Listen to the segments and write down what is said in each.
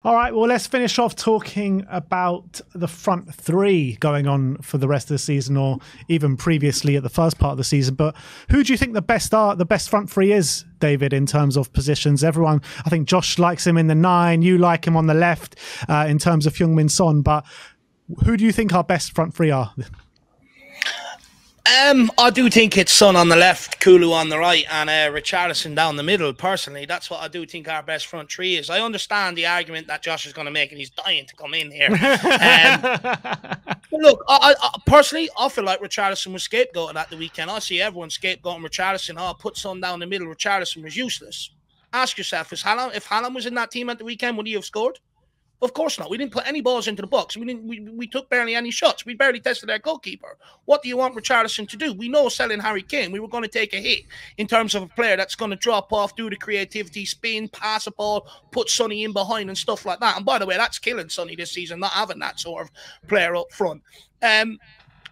All right, well, let's finish off talking about the front three going on for the rest of the season, or even previously at the first part of the season. But who do you think the best front three is, David, in terms of positions? Everyone, I think Josh likes him in the 9. You like him on the left in terms of Heung-min Son. But who do you think our best front three are? I do think it's Son on the left, Kulu on the right, and Richarlison down the middle. Personally, that's what I do think our best front three is. I understand the argument that Josh is going to make, and he's dying to come in here. But look, I personally, I feel like Richarlison was scapegoated at the weekend. I see everyone scapegoating Richarlison. Oh, put Son down the middle. Richarlison was useless. Ask yourself, if Haaland was in that team at the weekend, would he have scored? Of course not. We didn't put any balls into the box. We took barely any shots. We barely tested our goalkeeper. What do you want Richarlison to do? We know selling Harry Kane, we were going to take a hit in terms of a player that's going to drop off, do the creativity, spin, pass a ball, put Sonny in behind and stuff like that. And by the way, that's killing Sonny this season, not having that sort of player up front.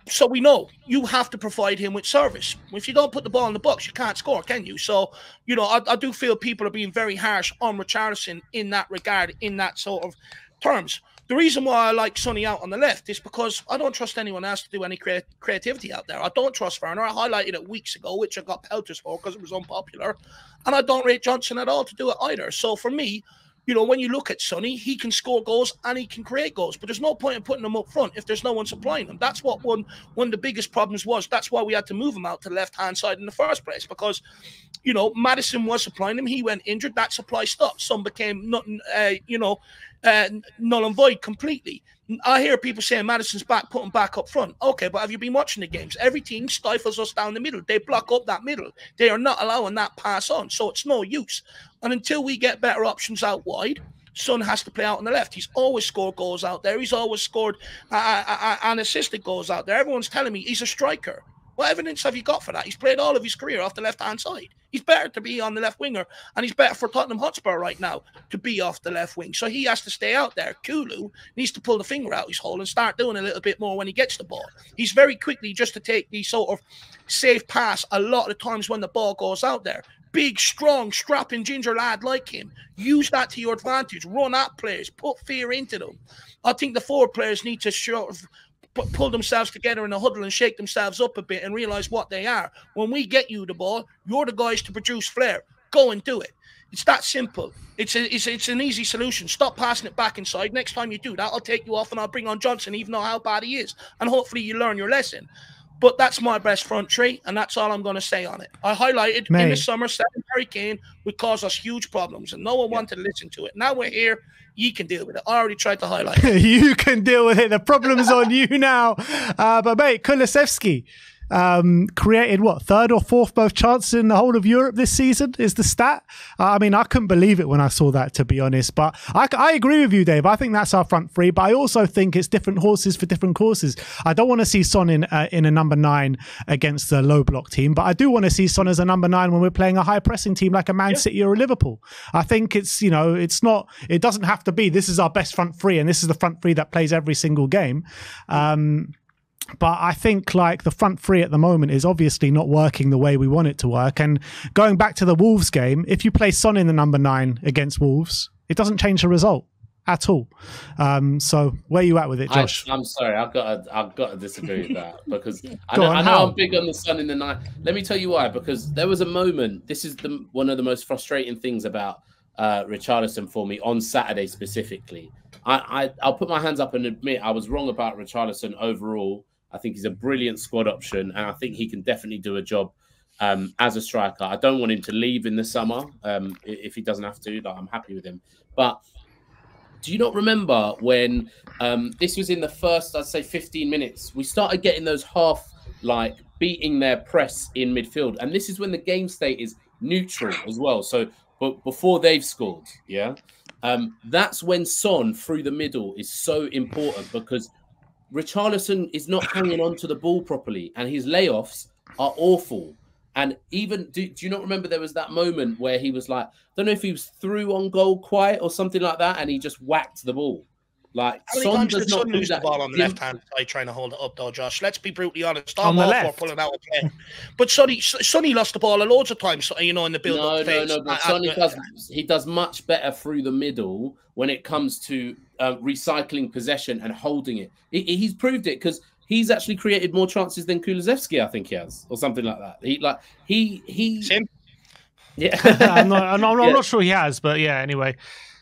So we know you have to provide him with service. If you don't put the ball in the box, you can't score, can you? So, you know, I do feel people are being very harsh on Richarlison in that regard, in that sort of terms. The reason why I like Sonny out on the left is because I don't trust anyone else to do any creativity out there. I don't trust Werner. I highlighted it weeks ago, which I got pelters for because it was unpopular. And I don't rate Johnson at all to do it either. So for me, you know, when you look at Sonny, he can score goals and he can create goals, but there's no point in putting him up front if there's no one supplying them. That's what one of the biggest problems was. That's why we had to move him out to the left-hand side in the first place, because, you know, Maddison was supplying him. He went injured. That supply stopped. Some became nothing, null and void completely. I hear people saying Maddison's back, put him back up front. Okay, but have you been watching the games? Every team stifles us down the middle. They block up that middle. They are not allowing that pass on, so it's no use. And until we get better options out wide, Son has to play out on the left. He's always scored goals out there. He's always scored and assisted goals out there. Everyone's telling me he's a striker. What evidence have you got for that? He's played all of his career off the left-hand side. He's better to be on the left winger, and he's better for Tottenham Hotspur right now to be off the left wing. So he has to stay out there. Kulu needs to pull the finger out his hole and start doing a little bit more when he gets the ball. He's very quickly just to take the sort of safe pass a lot of the times when the ball goes out there. Big, strong, strapping ginger lad like him. Use that to your advantage. Run at players. Put fear into them. I think the forward players need to sort of pull themselves together in a huddle and shake themselves up a bit and realize what they are. When we get you the ball, you're the guys to produce flair. Go and do it. It's that simple. It's an easy solution. Stop passing it back inside. Next time you do that, I'll take you off and I'll bring on Johnson, even though how bad he is. And hopefully you learn your lesson. But that's my best front three, and that's all I'm going to say on it. I highlighted in the summer, selling Harry Kane would cause us huge problems, and no one wanted to listen to it. Now we're here. You can deal with it. I already tried to highlight it. You can deal with it. The problem's on you now. But, mate, Kulusevski created, what, 3rd or 4th most chances in the whole of Europe this season is the stat. I mean, I couldn't believe it when I saw that, to be honest. But I agree with you, Dave. I think that's our front three. But I also think it's different horses for different courses. I don't want to see Son in a number 9 against a low block team. But I do want to see Son as a number 9 when we're playing a high pressing team like a Man City or a Liverpool. I think it's, you know, it's not, it doesn't have to be, this is our best front three and this is the front three that plays every single game. But I think like the front three at the moment is obviously not working the way we want it to work. And going back to the Wolves game, if you play Son in the number 9 against Wolves, it doesn't change the result at all. So where are you at with it, Josh? I'm sorry, I've got to disagree with that because I know I'm big on the Son in the 9. Let me tell you why. Because there was a moment. This is one of the most frustrating things about Richarlison for me on Saturday specifically. I'll put my hands up and admit I was wrong about Richarlison overall. I think he's a brilliant squad option, and I think he can definitely do a job as a striker. I don't want him to leave in the summer if he doesn't have to. Like, I'm happy with him. But do you not remember when this was in the first, I'd say, 15 minutes, we started getting those half, like, beating their press in midfield. And this is when the game state is neutral as well. So but before they've scored, yeah? That's when Son through the middle is so important because Richarlison is not hanging on to the ball properly and his layoffs are awful. And even, do you not remember there was that moment where he was like, I don't know if he was through on goal quite or something like that, and he just whacked the ball. Like, how many Son times does did not Son do lose that. the ball on the left-hand side trying to hold it up, though, Josh? Let's be brutally honest. On the left. For pulling out a play. But Sonny lost the ball loads of times, you know, in the build-up phase. No. But Sonny does much better through the middle when it comes to recycling possession and holding it. He's proved it because he's actually created more chances than Kulusevski, I think he has, or something like that. Same. Yeah. I'm not sure he has, but yeah. Anyway.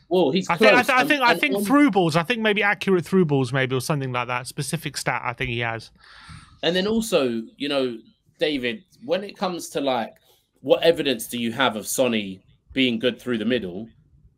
Well, he's close. I think through balls. I think maybe accurate through balls, maybe, or something like that. Specific stat, I think he has. And then also, you know, David, when it comes to like, what evidence do you have of Sonny being good through the middle?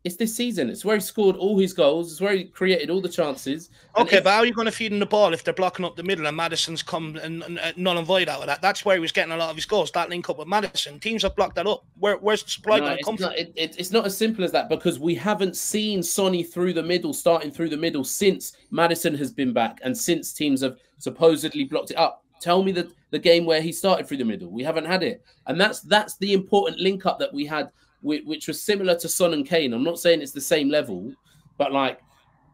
It's this season. It's where he scored all his goals. It's where he created all the chances. Okay, but how are you going to feed him the ball if they're blocking up the middle and Maddison's come and null and void out of that? That's where he was getting a lot of his goals, that link up with Maddison. Teams have blocked that up. Where's the supply going to come from? It's not as simple as that, because we haven't seen Sonny through the middle, starting through the middle, since Maddison has been back and since teams have supposedly blocked it up. Tell me the game where he started through the middle. We haven't had it. And that's the important link up that we had, which was similar to Son and Kane. I'm not saying it's the same level, but like,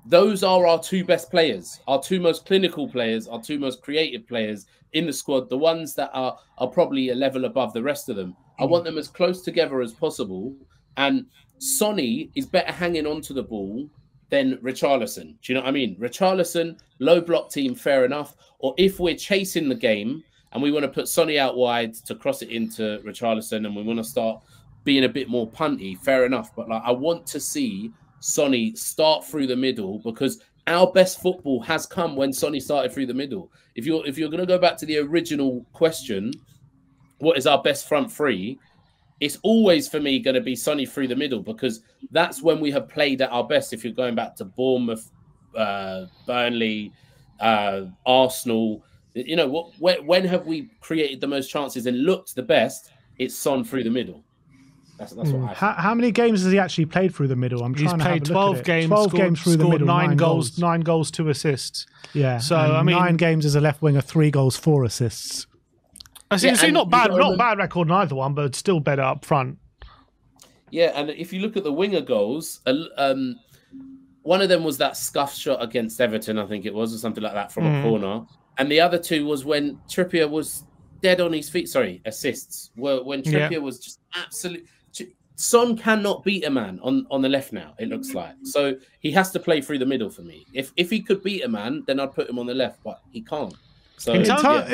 those are our two best players, our two most clinical players, our two most creative players in the squad, the ones that are probably a level above the rest of them. I want them as close together as possible. And Sonny is better hanging on to the ball than Richarlison. Do you know what I mean? Richarlison, low block team, fair enough. Or if we're chasing the game and we want to put Sonny out wide to cross it into Richarlison and we want to start being a bit more punty, fair enough. But like, I want to see Sonny start through the middle, because our best football has come when Sonny started through the middle. If you're going to go back to the original question, what is our best front three? It's always, for me, going to be Sonny through the middle, because that's when we have played at our best. If you're going back to Bournemouth, Burnley, Arsenal, you know, when have we created the most chances and looked the best? It's Son through the middle. That's what I think. How many games has he actually played through the middle? He's played 12 games. 12 games through the middle. 9 goals, 2 assists. Yeah. So I mean, 9 games as a left winger, 3 goals, 4 assists. I see, not bad record in either one, but still better up front. Yeah, and if you look at the winger goals, one of them was that scuff shot against Everton, I think it was, or something like that, from a corner. And the other 2 was when Trippier was dead on his feet. Sorry, assists. When Trippier was just absolute. Son cannot beat a man on the left now, it looks like. So he has to play through the middle for me. If he could beat a man, then I'd put him on the left, but he can't. So,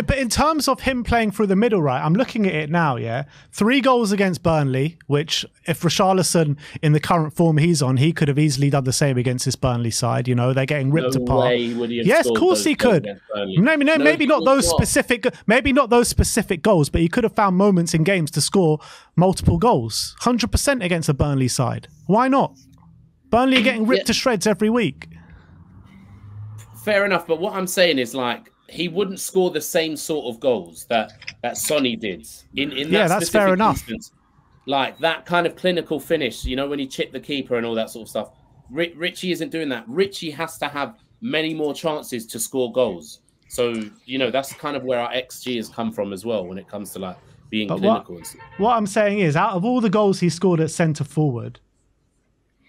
but in terms of him playing through the middle, right, I'm looking at it now, yeah? 3 goals against Burnley, which if Richarlison, in the current form he's on, he could have easily done the same against this Burnley side. You know, they're getting ripped apart. Yes, of course he could. Maybe not those specific goals, but he could have found moments in games to score multiple goals. 100% against a Burnley side. Why not? Burnley are getting ripped to shreds every week. Fair enough, but what I'm saying is, like, he wouldn't score the same sort of goals that Sonny did in that that's fair enough. Instance. Like that kind of clinical finish, you know, when he chipped the keeper and all that sort of stuff. Richie isn't doing that. Richie has to have many more chances to score goals. So, you know, that's kind of where our XG has come from as well when it comes to like being clinical. What I'm saying is, out of all the goals he scored at centre forward,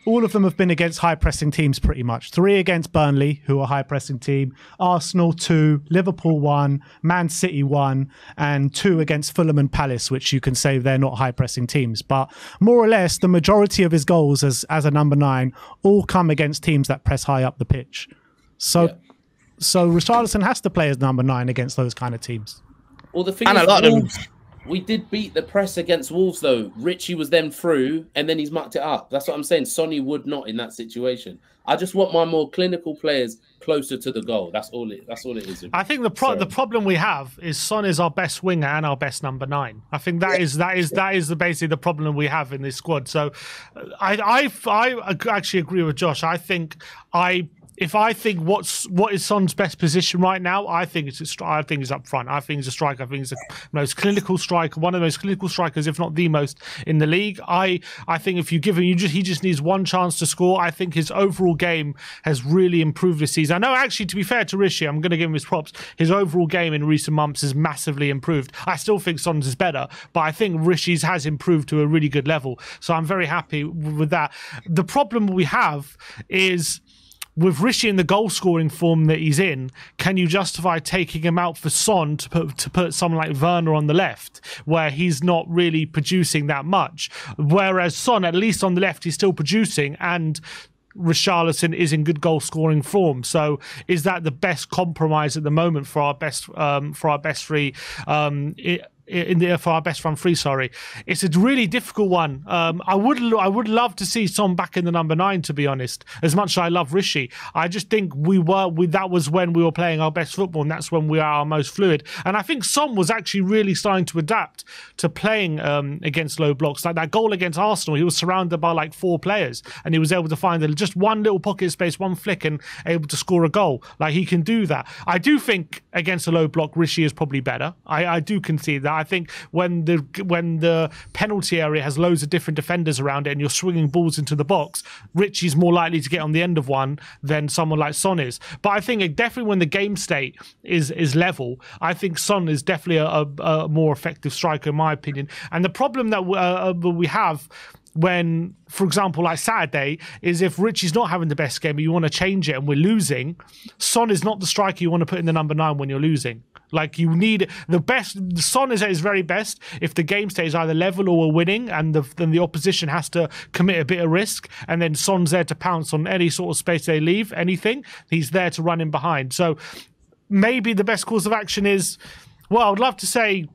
all of them have been against high-pressing teams pretty much. 3 against Burnley, who are a high-pressing team. Arsenal 2, Liverpool 1, Man City 1, and 2 against Fulham and Palace, which you can say they're not high-pressing teams. But more or less, the majority of his goals as a number 9 all come against teams that press high up the pitch. So Richarlison has to play as number 9 against those kind of teams. Well, the thing is, we did beat the press against Wolves, though. Richie was then through, and then he's mucked it up. That's what I'm saying. Sonny would not in that situation. I just want my more clinical players closer to the goal. That's all it is. I think the problem we have is Son is our best winger and our best number 9. I think that is basically the problem we have in this squad. So I actually agree with Josh. If I think what is Son's best position right now, I think it's up front. I think he's a striker. I think he's the most clinical striker, one of the most clinical strikers, if not the most in the league. I think if you give him, he just needs one chance to score. I think his overall game has really improved this season. I know, actually, to be fair to Rishi, I'm going to give him his props. His overall game in recent months has massively improved. I still think Son's is better, but I think Rishi's has improved to a really good level. So I'm very happy with that. The problem we have is, with Rishi in the goal scoring form that he's in, can you justify taking him out for Son to put someone like Werner on the left, where he's not really producing that much? Whereas Son, at least on the left, he's still producing, and Richarlison is in good goal scoring form. So is that the best compromise at the moment for our best three? For our best front three, sorry, it's a really difficult one. I would love to see Son back in the number 9, to be honest. As much as I love Rishi, I just think that was when we were playing our best football, and that's when we are our most fluid. And I think Son was actually really starting to adapt to playing against low blocks. Like that goal against Arsenal, he was surrounded by like 4 players, and he was able to find just one little pocket space, one flick, and able to score a goal. Like, he can do that. I do think against a low block, Rishi is probably better. I do concede that. I think when the penalty area has loads of different defenders around it and you're swinging balls into the box, Richie's more likely to get on the end of one than someone like Son is. But I think definitely when the game state is level, I think Son is definitely a more effective striker, in my opinion. And the problem that we have when, for example, like Saturday, is if Richie's not having the best game, but you want to change it and we're losing, Son is not the striker you want to put in the number 9 when you're losing. Like, you need the best. Son is at his very best if the game stays either level or we're winning, and then the opposition has to commit a bit of risk, and then Son's there to pounce on any sort of space they leave, anything. He's there to run in behind. So maybe the best course of action is, well, I would love to say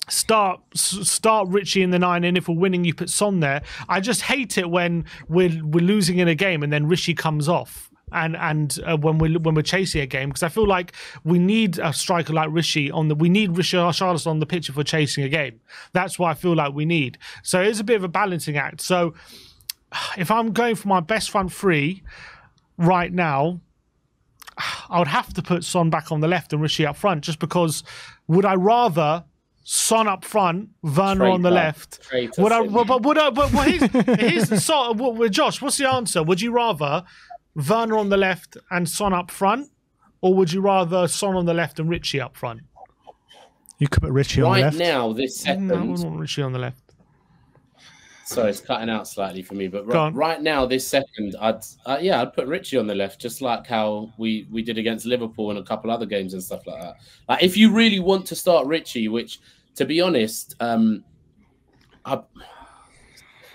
start Richie in the 9, and if we're winning, you put Son there. I just hate it when we're losing in a game and then Richie comes off. And when we're chasing a game, because I feel like we need a striker like Rishi we need Richarlison on the pitch if we're chasing a game. That's what I feel like we need. So it's a bit of a balancing act. So if I'm going for my best front three right now, I would have to put Son back on the left and Rishi up front, just because would I rather Son up front, Werner on the left? Here's Josh, what's the answer? Would you rather Werner on the left and Son up front, or would you rather Son on the left and Richie up front? You could put Richie on the left. Right now, this second. No, I wouldn't want Richie on the left. Sorry, it's cutting out slightly for me, but right now, this second, I'd put Richie on the left, just like how we did against Liverpool and a couple other games and stuff like that. Like, if you really want to start Richie, which, to be honest,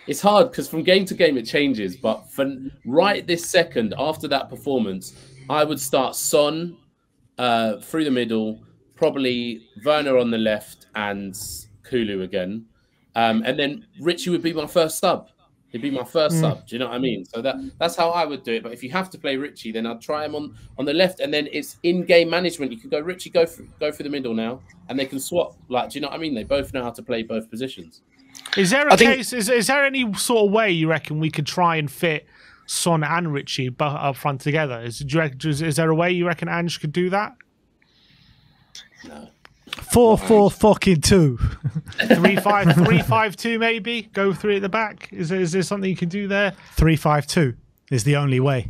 it's hard because from game to game it changes. But for right this second, after that performance, I would start Son through the middle, probably Werner on the left and Kulu again. And then Richie would be my first sub. He'd be my first sub. Do you know what I mean? So that's how I would do it. But if you have to play Richie, then I'd try him on the left. And then it's in-game management. You can go, Richie, go through the middle now. And they can swap. Like, do you know what I mean? They both know how to play both positions. Is there a case? Is there any sort of way you reckon we could try and fit Son and Richie up front together? Is there a way you reckon Ange could do that? No. 4-4-2. 3-5-2 maybe. Go 3 at the back. Is there something you can do there? 3-5-2 is the only way.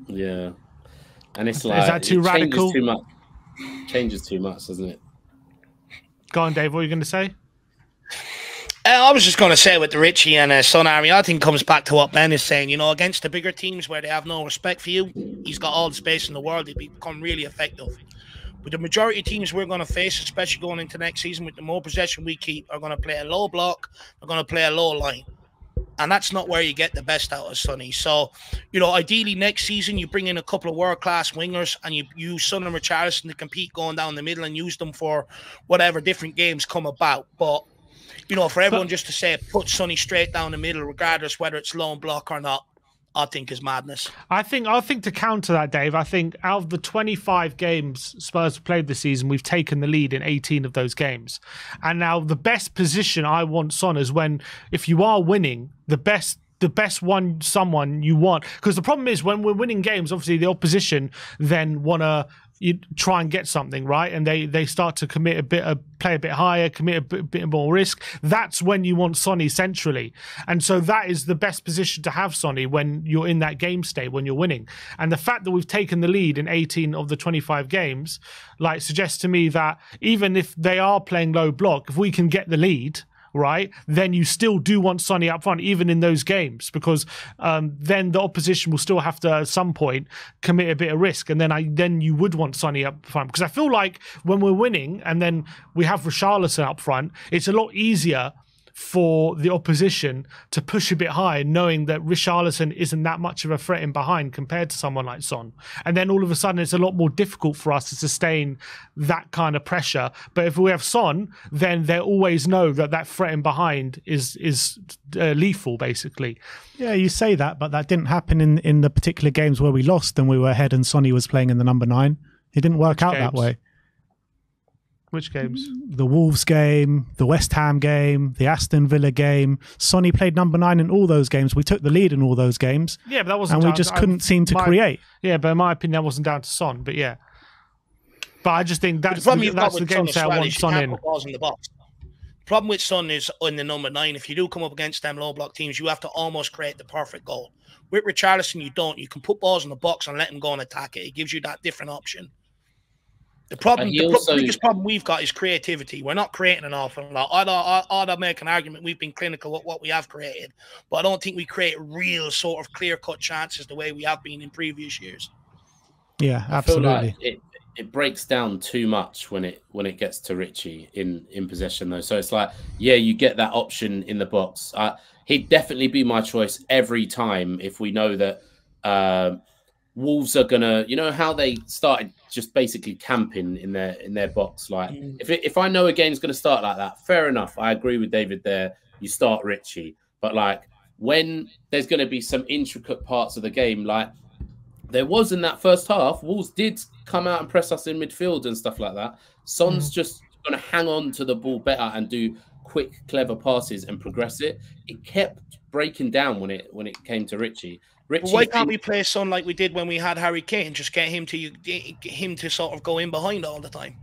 Yeah, and it's like, is that too radical? Changes too much, doesn't it? Go on, Dave. What are you going to say? I was just going to say with the Richie and Son army, I think comes back to what Ben is saying. You know, against the bigger teams where they have no respect for you, he's got all the space in the world. He'd become really effective. But the majority of teams we're going to face, especially going into next season, with the more possession we keep, are going to play a low block, are going to play a low line. And that's not where you get the best out of Sonny. So, you know, ideally next season you bring in a couple of world-class wingers and you use Son and Richarlison to compete going down the middle and use them for whatever different games come about. But, you know, for everyone just to say put Sonny straight down the middle, regardless whether it's lone block or not, I think is madness. I think to counter that, Dave, I think out of the 25 games Spurs have played this season, we've taken the lead in 18 of those games. And now the best position I want Son is when, if you are winning, the best someone you want. Because the problem is when we're winning games, obviously the opposition then want to try and get something, right? And they start to play a bit higher, commit a bit more risk. That's when you want Sonny centrally. And so that is the best position to have Sonny when you're in that game state, when you're winning. And the fact that we've taken the lead in 18 of the 25 games, like, suggests to me that even if they are playing low block, if we can get the lead, right, then you still do want Sonny up front, even in those games, because then the opposition will still have to, at some point, commit a bit of risk. And then you would want Sonny up front. Because I feel like when we're winning and then we have Richarlison up front, it's a lot easier for the opposition to push a bit high, knowing that Richarlison isn't that much of a threat in behind compared to someone like Son. And then all of a sudden, it's a lot more difficult for us to sustain that kind of pressure. But if we have Son, then they always know that that threat in behind is lethal, basically. Yeah, you say that, but that didn't happen in the particular games where we lost and we were ahead and Sonny was playing in the number 9. It didn't work out that way. Which games? The Wolves game, the West Ham game, the Aston Villa game. Sonny played number 9 in all those games. We took the lead in all those games. Yeah, but that wasn't. And we just couldn't seem to create. Yeah, but in my opinion, that wasn't down to Son. But yeah, but I just think that's the game I want Son in. The box. Problem with Son is in the number 9. If you do come up against them low block teams, you have to almost create the perfect goal. With Richarlison, you don't. You can put balls in the box and let him go and attack it. It gives you that different option. The biggest problem we've got is creativity. We're not creating an awful lot. I'd make an argument we've been clinical with what we have created, but I don't think we create real sort of clear-cut chances the way we have been in previous years. Yeah, absolutely. I feel like it breaks down too much when it gets to Richie in possession, though. So it's like, yeah, you get that option in the box. He'd definitely be my choice every time if we know that Wolves are gonna, you know how they started just basically camping in their box. Like if I know a game's gonna start like that, fair enough. I agree with David there. You start Richie, but like when there's gonna be some intricate parts of the game, like there was in that first half, Wolves did come out and press us in midfield and stuff like that. Son's just gonna hang on to the ball better and do quick, clever passes and progress it. It kept breaking down when it came to Richie. But why can't we play Son like we did when we had Harry Kane? Just get him to sort of go in behind all the time.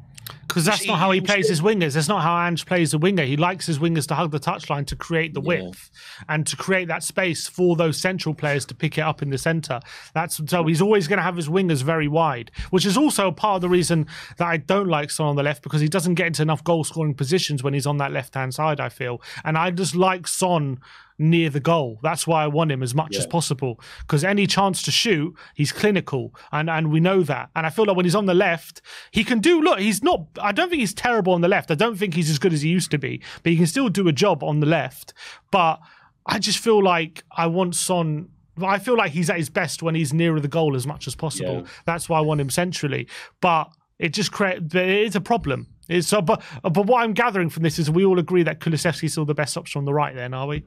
Because that's not how he plays his wingers. That's not how Ange plays the winger. He likes his wingers to hug the touchline to create the width and to create that space for those central players to pick it up in the centre. So he's always going to have his wingers very wide, which is also part of the reason that I don't like Son on the left, because he doesn't get into enough goal-scoring positions when he's on that left-hand side, I feel. And I just like Son near the goal. That's why I want him as much as possible, because any chance to shoot, he's clinical, and we know that. And I feel like when he's on the left, he can do, look, he's not, I don't think he's terrible on the left. I don't think he's as good as he used to be, but he can still do a job on the left. But I just feel like I want Son, I feel like he's at his best when he's nearer the goal as much as possible. That's why I want him centrally. But it just creates, it is a problem. But what I'm gathering from this is we all agree that Kulusevski's still the best option on the right then, are we?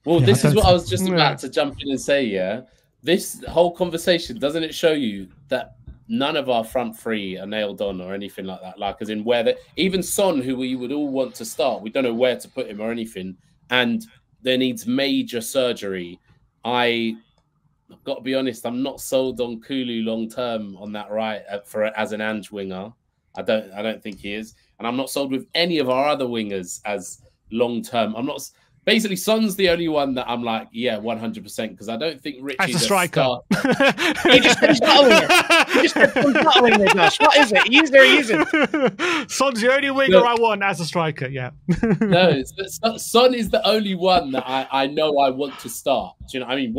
Well, this is what I was just about to jump in and say, This whole conversation, doesn't it show you that none of our front three are nailed on or anything like that? Like, as in even Son, who we would all want to start, we don't know where to put him or anything, and there needs major surgery. I've got to be honest, I'm not sold on Kulu long term on that right as an Ange winger. I don't think he is, and I'm not sold with any of our other wingers as long term. I'm not. Basically, Son's the only one that I'm like, 100%, because I don't think Richie's as a striker. He just said he's not a winger. He just said Son's not a winger, Josh. What is it? He isn't. Son's the only winger I want as a striker, No, Son is the only one that I know I want to start. Do you know what I mean?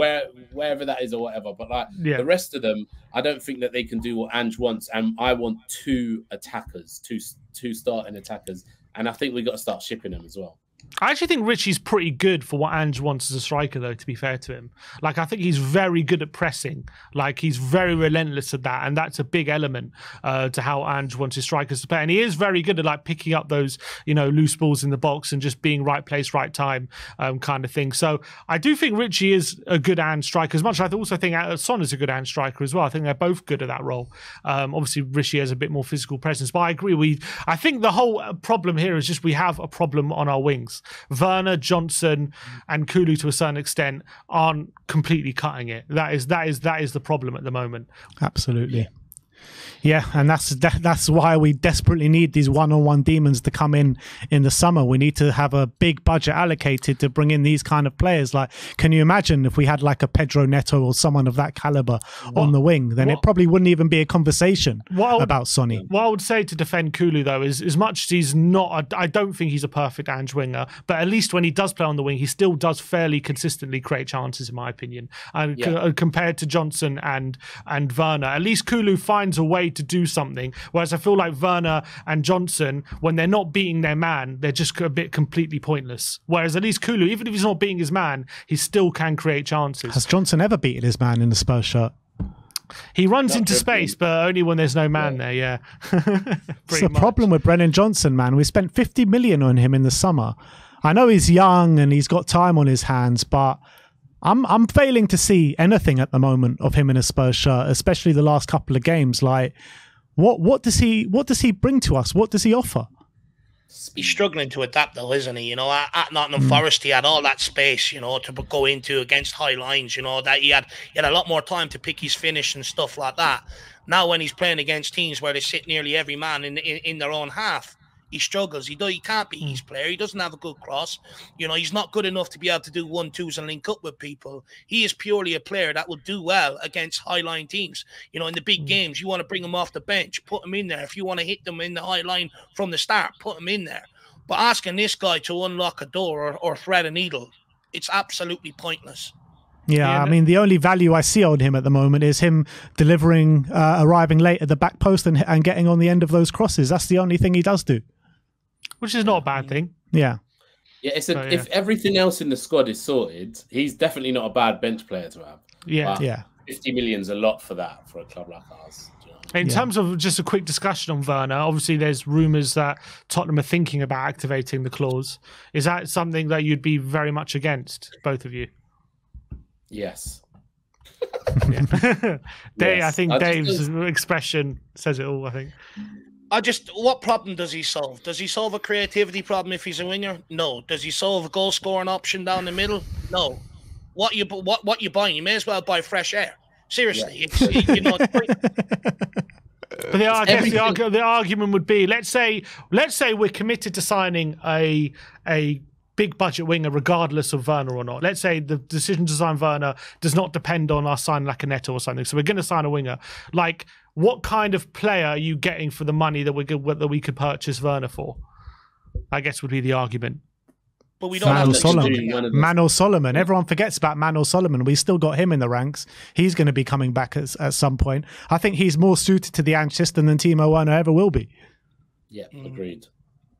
Wherever that is or whatever. But the rest of them, I don't think that they can do what Ange wants. And I want two attackers, two starting attackers. And I think we got to start shipping them as well. I actually think Richie's pretty good for what Ange wants as a striker, though, to be fair to him. Like, I think he's very good at pressing. Like, he's very relentless at that, and that's a big element to how Ange wants his strikers to play. And he is very good at, like, picking up those, loose balls in the box and just being right place, right time kind of thing. So I do think Richie is a good Ange striker, as much as I also think Son is a good Ange striker as well. I think they're both good at that role. Obviously, Richie has a bit more physical presence, but I agree. I think the whole problem here is just we have a problem on our wings. Werner, Johnson, and Kulu to a certain extent aren't completely cutting it. That is the problem at the moment. Absolutely. Yeah, and that's why we desperately need these one-on-one demons to come in the summer. We need to have a big budget allocated to bring in these kind of players. Like, can you imagine if we had like a Pedro Neto or someone of that caliber on the wing? Then it probably wouldn't even be a conversation about Sonny. What I would say to defend Kulu, though, is as much as he's not, I don't think he's a perfect Ange winger, but at least when he does play on the wing, he still does fairly consistently create chances, in my opinion. And compared to Johnson and Werner, at least Kulu finds a way to do something, whereas I feel like Werner and Johnson, when they're not beating their man, they're just a bit completely pointless. Whereas at least Kulu, even if he's not beating his man, he still can create chances. Has Johnson ever beaten his man in the Spurs shirt? He runs into space, but only when there's no man there, yeah. It's the problem with Brennan Johnson, man. We spent 50 million on him in the summer. I know he's young and he's got time on his hands, but I'm failing to see anything at the moment of him in a Spurs shirt, especially the last couple of games. Like, what does he bring to us? What does he offer? He's struggling to adapt, though, isn't he? You know, at Nottingham Forest, he had all that space, you know, to go into against high lines. You know, that he had a lot more time to pick his finish and stuff like that. Now, when he's playing against teams where they sit nearly every man in their own half, he struggles. He can't be his player. He doesn't have a good cross. You know, he's not good enough to be able to do 1-2s and link up with people. He is purely a player that will do well against high-line teams. You know, in the big games, you want to bring him off the bench, put him in there. If you want to hit them in the high line from the start, put him in there. But asking this guy to unlock a door or thread a needle, it's absolutely pointless. Yeah, I mean, the only value I see on him at the moment is him delivering, arriving late at the back post and getting on the end of those crosses. That's the only thing he does do. Which is not a bad thing. Yeah. Yeah, if everything else in the squad is sorted, he's definitely not a bad bench player to have. Yeah. But 50 million's a lot for that, for a club like ours. In terms of just a quick discussion on Werner, obviously there's rumours that Tottenham are thinking about activating the clause. Is that something that you'd be very much against, both of you? Yes. Yes. I think Dave's expression says it all, I think. What problem does he solve? Does he solve a creativity problem if he's a winger? No. Does he solve a goal scoring option down the middle? No. What you buying? You may as well buy fresh air. Seriously, you know. But I guess the argument would be, let's say we're committed to signing a big budget winger regardless of Werner or not. Let's say the decision to sign Werner does not depend on us signing like a Neto or something. So we're going to sign a winger. Like, what kind of player are you getting for the money that we could purchase Werner for? I guess would be the argument. But we don't have Manor Solomon. Everyone forgets about Manor Solomon. We still got him in the ranks. He's going to be coming back at some point. I think he's more suited to the Ange system than Timo Werner ever will be. Yeah, agreed.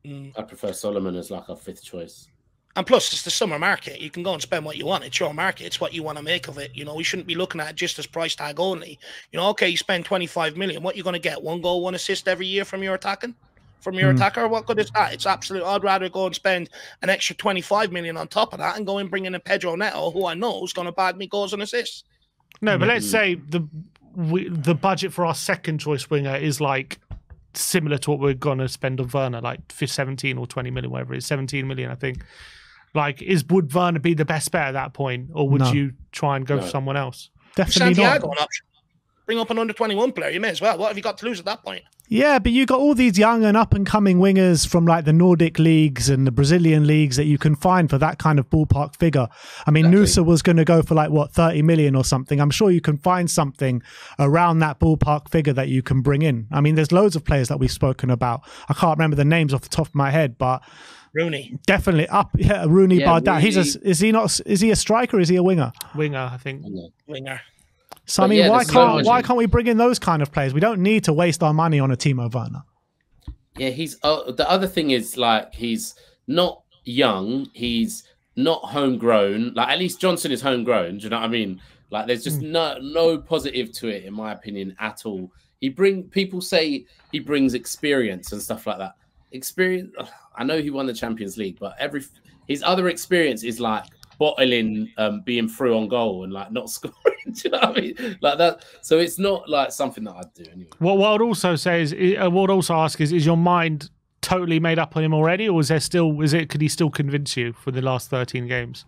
I prefer Solomon as like a fifth choice. And plus, it's the summer market. You can go and spend what you want. It's your market. It's what you want to make of it. You know, we shouldn't be looking at it just as price tag only. You know, okay, you spend 25 million. What are you going to get? 1 goal, 1 assist every year from your attacking? From your attacker? What good is that? It's absolute. I'd rather go and spend an extra 25 million on top of that and go and bring in a Pedro Neto, who I know is going to bag me goals and assists. No, but let's say the budget for our second choice winger is like similar to what we're going to spend on Werner, like 17 or 20 million, whatever it is, 17 million, I think. Like, would Werner be the best bet at that point, or would you try and go for someone else? Definitely Santiago, not. An option. Bring up an under-21 player. You may as well. What have you got to lose at that point? Yeah, but you got all these young and up-and-coming wingers from like the Nordic leagues and the Brazilian leagues that you can find for that kind of ballpark figure. I mean, Nusa was going to go for like, 30 million or something. I'm sure you can find something around that ballpark figure that you can bring in. I mean, there's loads of players that we've spoken about. I can't remember the names off the top of my head, but Rooney. Definitely up. Yeah, Rooney Bardat. Is he a striker or is he a winger? Winger, I think. Winger. So I mean, why can't we bring in those kind of players? We don't need to waste our money on a Timo Werner. Yeah, he's the other thing is like he's not young, he's not homegrown. Like at least Johnson is homegrown. Do you know what I mean? Like there's just no positive to it in my opinion at all. People say he brings experience and stuff like that. Experience. I know he won the Champions League, but his other experience is like bottling, being through on goal and like not scoring. Do you know what I mean? Like that. So it's not like something that I'd do anyway. What I'd also say is, what I'd also ask is your mind totally made up on him already, or could he still convince you for the last 13 games?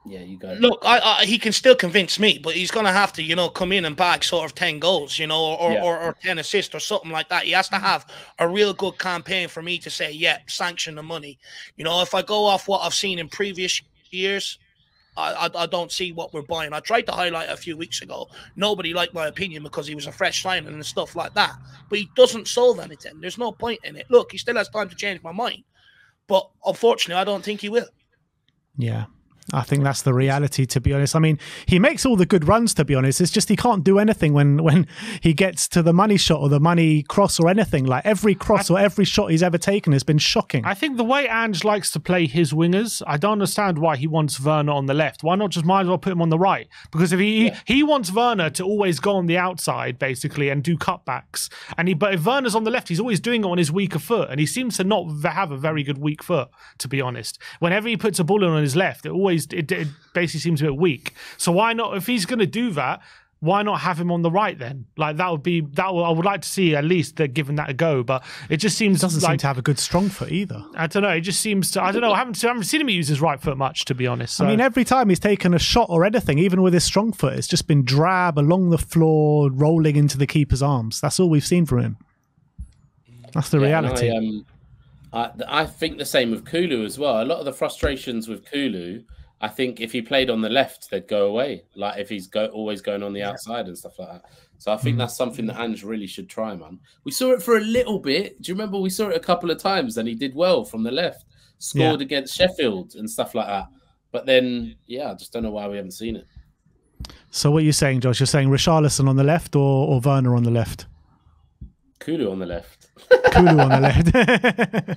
Yeah, you go. Look, he can still convince me, but he's going to have to, you know, come in and bag sort of 10 goals, you know, or 10 assists or something like that. He has to have a real good campaign for me to say, yeah, sanction the money. You know, if I go off what I've seen in previous years, I don't see what we're buying. I tried to highlight a few weeks ago. Nobody liked my opinion because he was a fresh signing and stuff like that. But he doesn't solve anything. There's no point in it. Look, he still has time to change my mind. But unfortunately, I don't think he will. Yeah. I think that's the reality, to be honest. I mean, he makes all the good runs, to be honest. It's just he can't do anything when he gets to the money shot or the money cross or anything. Like every cross or every shot he's ever taken has been shocking. I think the way Ange likes to play his wingers, I don't understand why he wants Werner on the left. Why not just might as well put him on the right? Because if he wants Werner to always go on the outside, basically, and do cutbacks. But if Werner's on the left, he's always doing it on his weaker foot. And he seems to not have a very good weak foot, to be honest. Whenever he puts a ball in on his left, it basically seems a bit weak. So why not, if he's going to do that, why not have him on the right then? Like I would like to see at least they're giving that a go, but it just seems doesn't seem to have a good strong foot either. I don't know. It just seems to, I don't know. I haven't seen him use his right foot much, to be honest. So. I mean, every time he's taken a shot or anything, even with his strong foot, it's just been drab along the floor, rolling into the keeper's arms. That's all we've seen from him. That's the reality. I think the same with Kulu as well. A lot of the frustrations with Kulu, I think if he played on the left, they'd go away. Like if he's always going on the outside and stuff like that. So I think that's something that Ange really should try, man. We saw it for a little bit. Do you remember we saw it a couple of times and he did well from the left, scored against Sheffield and stuff like that. But then, I just don't know why we haven't seen it. So what are you saying, Josh? You're saying Richarlison on the left or Werner on the left? Kulu on the left. Kulu on the left.